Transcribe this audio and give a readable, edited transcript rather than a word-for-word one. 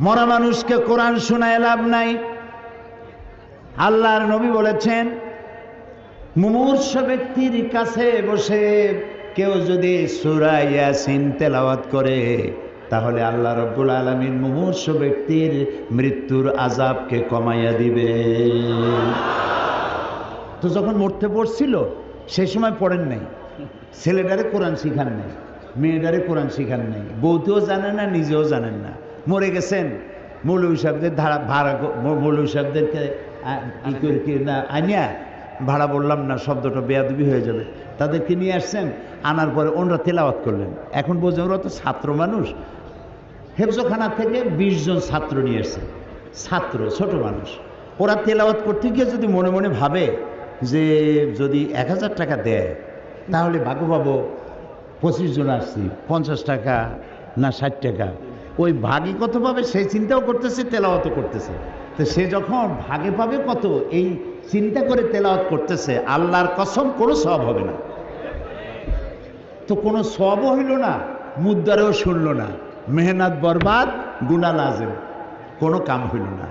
মরা মানুষকে কোরআন শোনায় লাভ নাই। আল্লাহর নবী বলেছেন, মুমূর্ষ ব্যক্তির কাছে বসে কেউ যদি সূরা ইয়াসিন তেলাওয়াত করে তাহলে আল্লাহ রাব্বুল আলামিন মুমূর্ষ ব্যক্তির মৃত্যুর আযাবকে কমাইয়া দিবে। তো যখন মরতে পড়ছিল সেই সময় পড়েন নাই, ছেলেটারে কোরআন শিখান নাই, মেয়েটারে কোরআন শিখান নাই, বউতেও জানেন না, নিজেও জানেন না, মরে গেছেন। মৌলভী সাহেবদের মৌলভী সাহেবদেরকে আনিয়া, ভাড়া বললাম না, শব্দটা বেয়াদবি হয়ে যাবে, তাদেরকে নিয়ে আসছেন, আনার পরে ওনারা তেলাওয়াত করলেন। এখন বোঝেন ওরা তো ছাত্র মানুষ, হেফজখানা থেকে 20 জন ছাত্র নিয়ে আসছেন, ছাত্র ছোট মানুষ। ওরা তেলাওয়াত করতে গিয়ে যদি মনে মনে ভাবে যে যদি 1000 টাকা দেয় তাহলে ভাগ্য পাবো, 25 জন আসছি, 50 টাকা না 60 টাকা, ওই ভাগে কত পাবে সেই চিন্তাও করতেছে, তেলাওয়াতও করতেছে। তো সে যখন ভাগে পাবে কত এই চিন্তা করে তেলাওয়াত করতেছে, আল্লাহর কসম কোনো সওয়াব হবে না। তো কোনো সওয়াবও হইল না, মুদ্দারেও শুনল না, মেহনত বরবাদ, গুনাহ লাজেম, কোনো কাম হইল না।